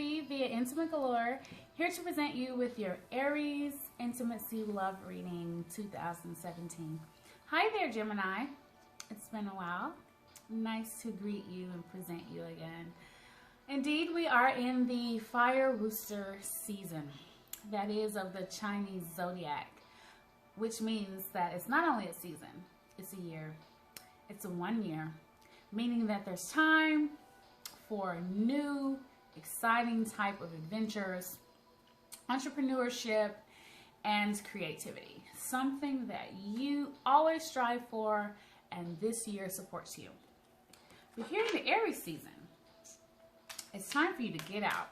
Nove via Intimate Galore, here to present you with your Aries Intimacy Love Reading 2017. Hi there, Gemini. It's been a while. Nice to greet you and present you again. Indeed, we are in the Fire Rooster season. That is of the Chinese zodiac, which means that it's not only a season, it's a year. It's a 1 year, meaning that there's time for new, exciting type of adventures, entrepreneurship, and creativity. Something that you always strive for and this year supports you. But here in the Aries season, it's time for you to get out.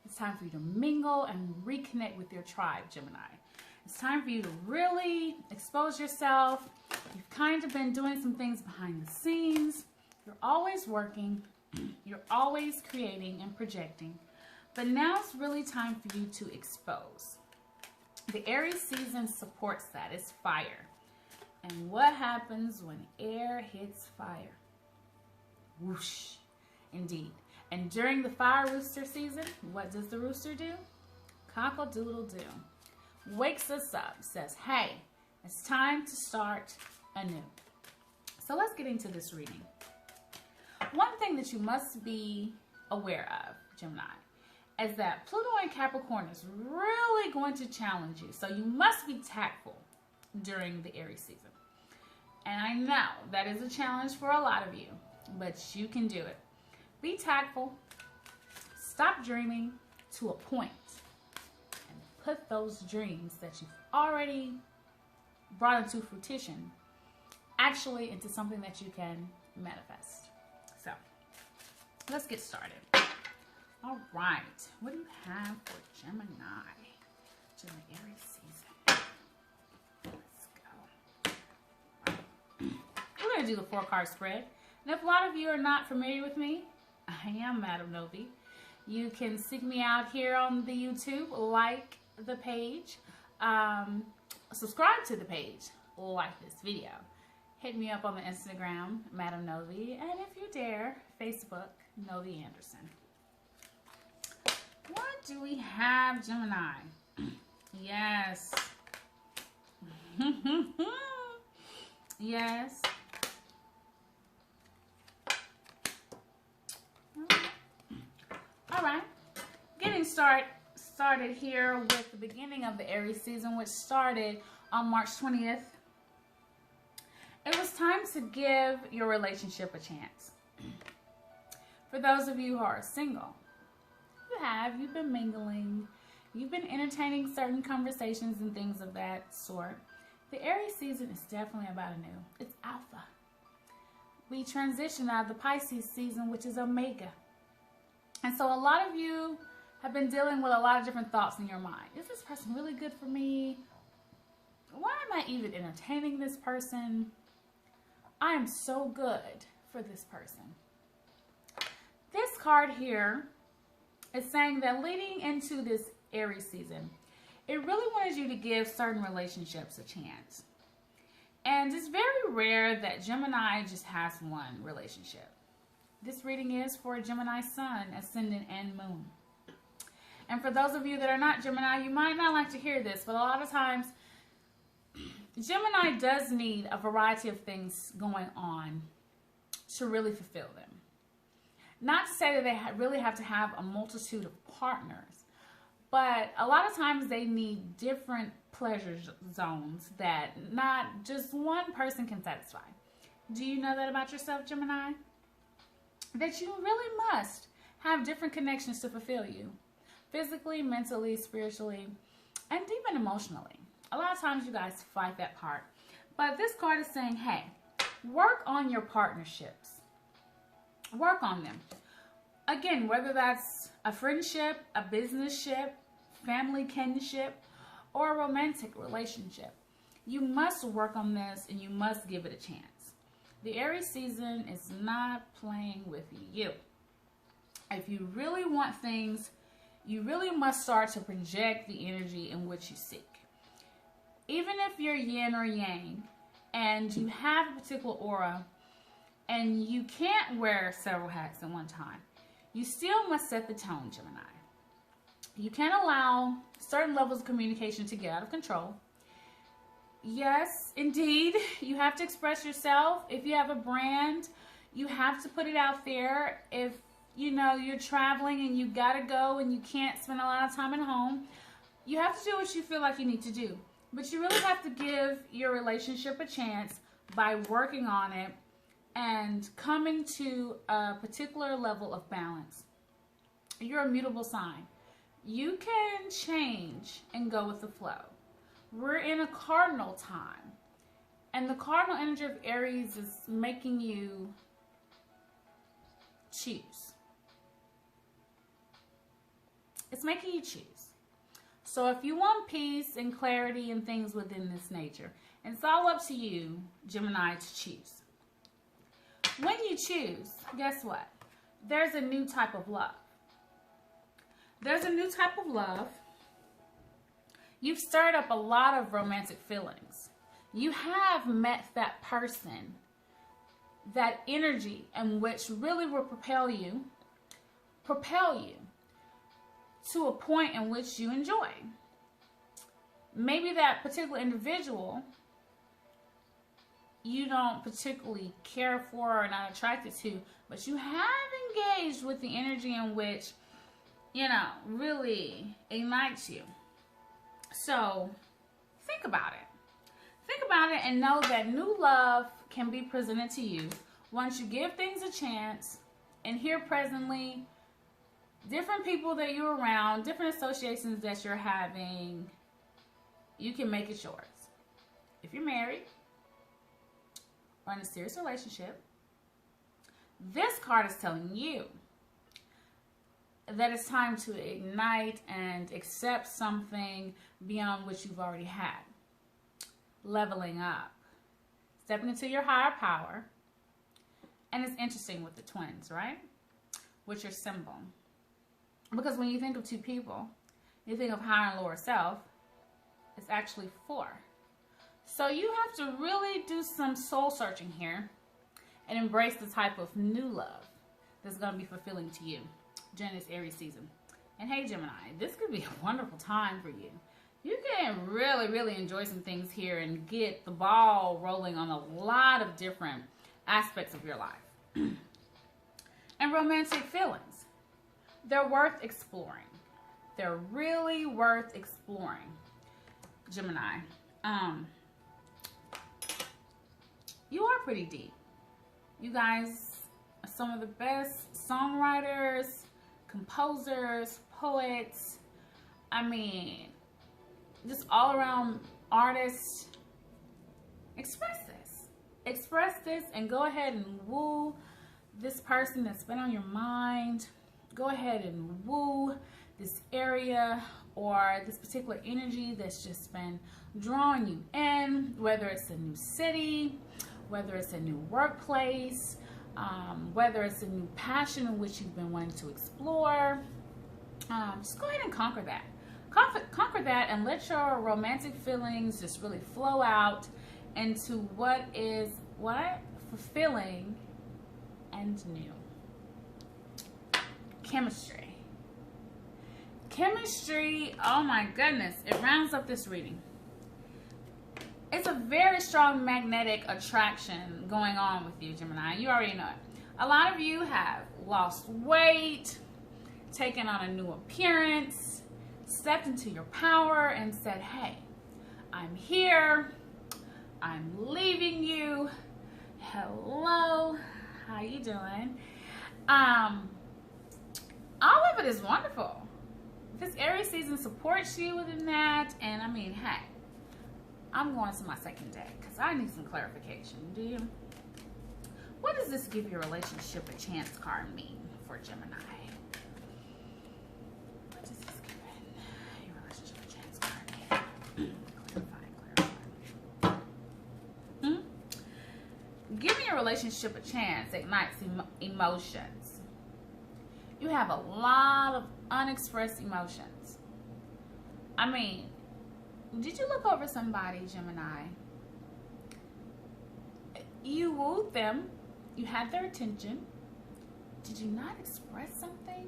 It's time for you to mingle and reconnect with your tribe, Gemini. It's time for you to really expose yourself. You've kind of been doing some things behind the scenes. You're always working. You're always creating and projecting. But now it's really time for you to expose. The Aries season supports that. It's fire. And what happens when air hits fire? Whoosh. Indeed. And during the Fire Rooster season, what does the rooster do? Cockle-doodle-doo. Wakes us up, says, hey, it's time to start anew. So let's get into this reading. One thing that you must be aware of, Gemini, is that Pluto in Capricorn is really going to challenge you. So you must be tactful during the Aries season. And I know that is a challenge for a lot of you, but you can do it. Be tactful. Stop dreaming to a point. And put those dreams that you've already brought into fruition actually into something that you can manifest. So, let's get started. All right. What do you have for Gemini during the Aries season? Let's go. We're going to do the 4-card spread. And if a lot of you are not familiar with me, I am Madam Nove. You can seek me out here on the YouTube, like the page, subscribe to the page, like this video. Hit me up on the Instagram, Madam Nove, and if you dare, Facebook, Nove Anderson. What do we have, Gemini? Yes. Yes. All right. Getting started here with the beginning of the Aries season, which started on March 20th. It was time to give your relationship a chance. For those of you who are single, you've been mingling, you've been entertaining certain conversations and things of that sort. The Aries season is definitely about a new. It's alpha. We transition out of the Pisces season, which is omega. And so a lot of you have been dealing with a lot of different thoughts in your mind. Is this person really good for me? Why am I even entertaining this person? I am so good for this person. This card here is saying that leading into this Aries season, it really wanted you to give certain relationships a chance. And it's very rare that Gemini just has one relationship. This reading is for Gemini Sun, Ascendant, and Moon. And for those of you that are not Gemini, you might not like to hear this, but a lot of times, Gemini does need a variety of things going on to really fulfill them. Not to say that they really have to have a multitude of partners, but a lot of times they need different pleasure zones that not just one person can satisfy. Do you know that about yourself, Gemini? That you really must have different connections to fulfill you. Physically, mentally, spiritually, and even emotionally. A lot of times you guys fight that part. But this card is saying, hey, work on your partnerships. Work on them. Again, whether that's a friendship, a business ship, family kinship, or a romantic relationship. You must work on this and you must give it a chance. The Aries season is not playing with you. If you really want things, you really must start to project the energy in which you seek. Even if you're yin or yang and you have a particular aura and you can't wear several hats at one time, you still must set the tone, Gemini. You can't allow certain levels of communication to get out of control. Yes, indeed, you have to express yourself. If you have a brand, you have to put it out there. If you know you're traveling and you gotta go and you can't spend a lot of time at home, you have to do what you feel like you need to do. But you really have to give your relationship a chance by working on it and coming to a particular level of balance. You're a mutable sign. You can change and go with the flow. We're in a cardinal time. And the cardinal energy of Aries is making you choose. It's making you choose. So if you want peace and clarity and things within this nature, and it's all up to you, Gemini, to choose. When you choose, guess what? There's a new type of love. There's a new type of love. You've stirred up a lot of romantic feelings. You have met that person, that energy in which really will propel you to a point in which you enjoy. Maybe that particular individual you don't particularly care for or not attracted to, but you have engaged with the energy in which, you know, really ignites you. So think about it. Think about it and know that new love can be presented to you once you give things a chance. And here presently, different people that you're around, different associations that you're having, you can make it yours. If you're married or in a serious relationship, this card is telling you that it's time to ignite and accept something beyond what you've already had. Leveling up. Stepping into your higher power. And it's interesting with the twins, right? With your symbol. Because when you think of two people, you think of higher and lower self. It's actually 4. So you have to really do some soul searching here and embrace the type of new love that's going to be fulfilling to you during this Aries season. And hey, Gemini, this could be a wonderful time for you. You can really, really enjoy some things here and get the ball rolling on a lot of different aspects of your life. And romantic feelings. They're worth exploring. They're really worth exploring, Gemini. You are pretty deep. You guys are some of the best songwriters, composers, poets. I mean, just all around artists. Express this. Express this and go ahead and woo this person that's been on your mind. Go ahead and woo this area or this particular energy that's just been drawing you in, whether it's a new city, whether it's a new workplace, whether it's a new passion in which you've been wanting to explore. Just go ahead and conquer that. Conquer that and let your romantic feelings just really flow out into what is fulfilling and new. Chemistry. Chemistry, oh my goodness, it rounds up this reading. It's a very strong magnetic attraction going on with you, Gemini. You already know it. A lot of you have lost weight, taken on a new appearance, stepped into your power and said, hey, I'm here. I'm leaving you. Hello. How you doing? All of it is wonderful. This Aries season supports you within that. And I mean, hey, I'm going to my second deck because I need some clarification. Do you? What does this give your relationship a chance card mean for Gemini? What does this give your relationship a chance card mean? Clarify. Giving your relationship a chance ignites emotions. You have a lot of unexpressed emotions. I mean, did you look over somebody, Gemini? You wooed them. You had their attention. Did you not express something?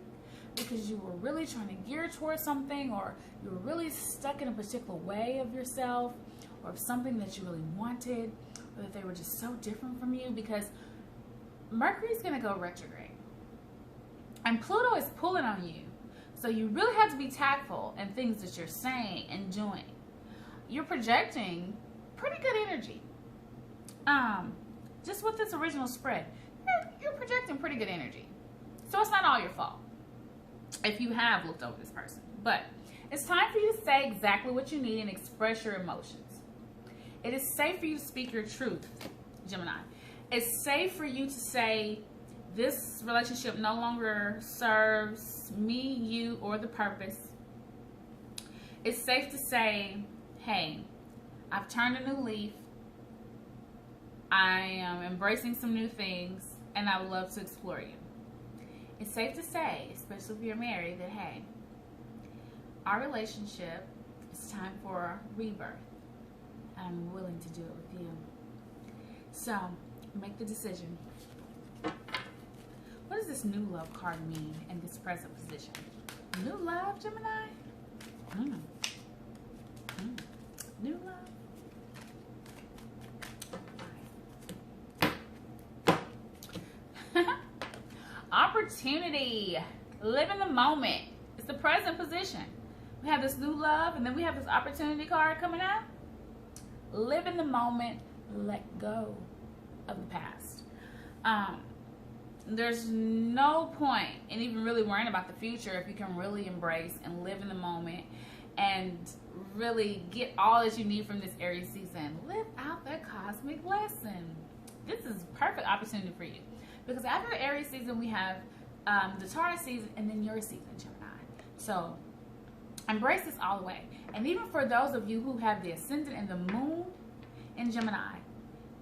because you were really trying to gear towards something, or you were really stuck in a particular way of yourself, or something that you really wanted, or that they were just so different from you, because Mercury's going to go retrograde. And Pluto is pulling on you. So you really have to be tactful in things that you're saying and doing. You're projecting pretty good energy. Just with this original spread, you're projecting pretty good energy. So it's not all your fault if you have looked over this person. But it's time for you to say exactly what you need and express your emotions. It is safe for you to speak your truth, Gemini. It's safe for you to say, this relationship no longer serves me, you, or the purpose. It's safe to say, hey, I've turned a new leaf. I am embracing some new things, and I would love to explore you. It's safe to say, especially if you're married, that, hey, our relationship, it's time for rebirth. I'm willing to do it with you. So, make the decision. What does this new love card mean in this present position? New love, Gemini? New love? Opportunity. Live in the moment. It's the present position. We have this new love, and then we have this opportunity card coming out. Live in the moment. Let go of the past. There's no point in even really worrying about the future if you can really embrace and live in the moment and really get all that you need from this Aries season. Live out that cosmic lesson. This is a perfect opportunity for you. Because after Aries season, we have the Taurus season and then your season, Gemini. So embrace this all the way. And even for those of you who have the ascendant and the moon in Gemini,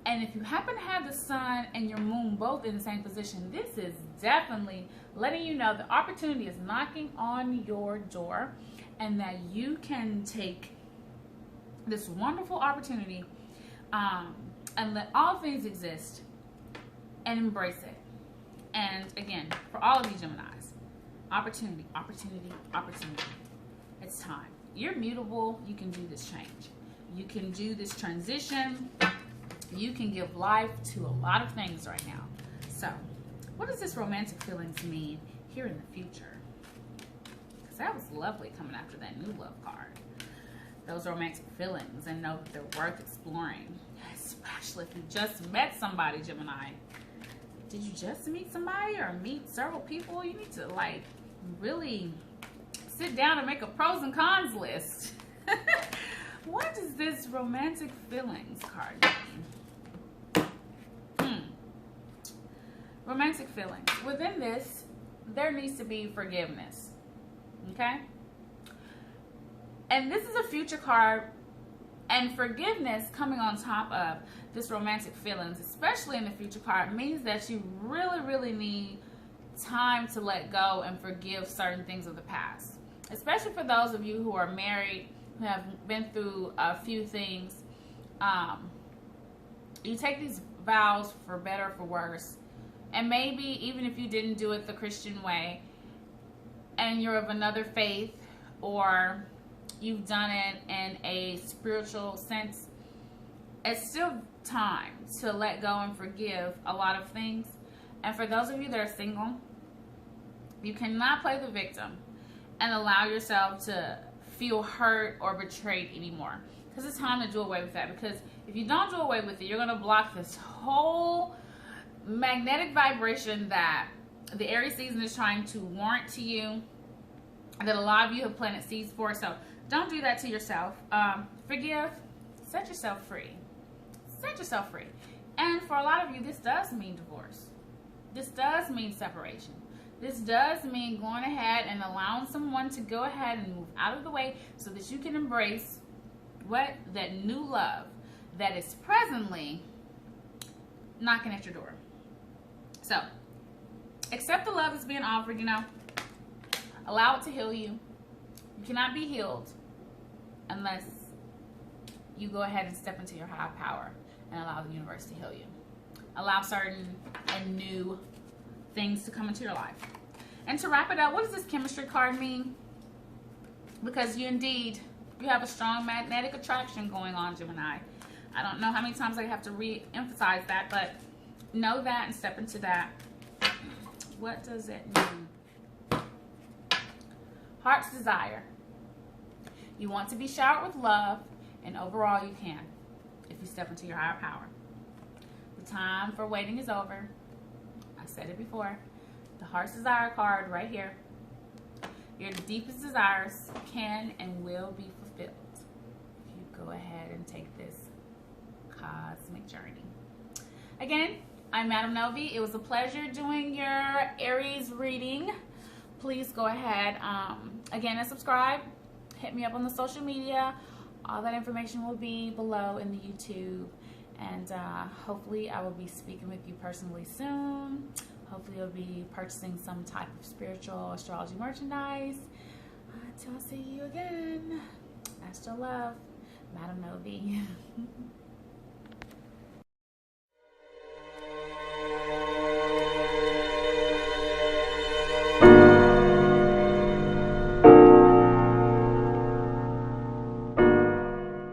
and if you happen to have the sun and your moon both in the same position, this is definitely letting you know the opportunity is knocking on your door, and that you can take this wonderful opportunity and let all things exist and embrace it. And again, for all of you Geminis, opportunity, opportunity, opportunity. It's time. You're mutable. You can do this change. You can do this transition. You can give life to a lot of things right now. So, what does this romantic feelings mean here in the future? Because that was lovely coming after that new love card. Those romantic feelings, and know that they're worth exploring. Especially if you just met somebody, Gemini. Did you just meet somebody or meet several people? You need to, like, really sit down and make a pros and cons list. What does this romantic feelings card mean? Romantic feelings. Within this, there needs to be forgiveness. Okay? And this is a future card, and forgiveness coming on top of this romantic feelings, especially in the future card, means that you really, really need time to let go and forgive certain things of the past. Especially for those of you who are married, who have been through a few things. You take these vows for better or for worse. And maybe even if you didn't do it the Christian way, and you're of another faith, or you've done it in a spiritual sense, it's still time to let go and forgive a lot of things. And for those of you that are single, you cannot play the victim and allow yourself to feel hurt or betrayed anymore. Because it's time to do away with that. Because if you don't do away with it, you're going to block this whole magnetic vibration that the Aries season is trying to warrant to you, that a lot of you have planted seeds for. So don't do that to yourself. Forgive. Set yourself free. Set yourself free. And for a lot of you, this does mean divorce. This does mean separation. This does mean going ahead and allowing someone to go ahead and move out of the way so that you can embrace what? That new love that is presently knocking at your door. So, accept the love that's being offered, you know. Allow it to heal you. You cannot be healed unless you go ahead and step into your high power and allow the universe to heal you. Allow certain and new things to come into your life. And to wrap it up, what does this chemistry card mean? Because you have a strong magnetic attraction going on, Gemini. I don't know how many times I have to re-emphasize that, but know that and step into that. What does it mean? Heart's desire. You want to be showered with love, and overall you can if you step into your higher power. The time for waiting is over. I said it before. The Heart's Desire card right here. Your deepest desires can and will be fulfilled if you go ahead and take this cosmic journey. Again, I'm Madam Nove. It was a pleasure doing your Aries reading. Please go ahead again and subscribe. Hit me up on the social media. All that information will be below in the YouTube. And hopefully I will be speaking with you personally soon. Hopefully you'll be purchasing some type of spiritual astrology merchandise. Until I see you again, Astro Love, Madam Nove.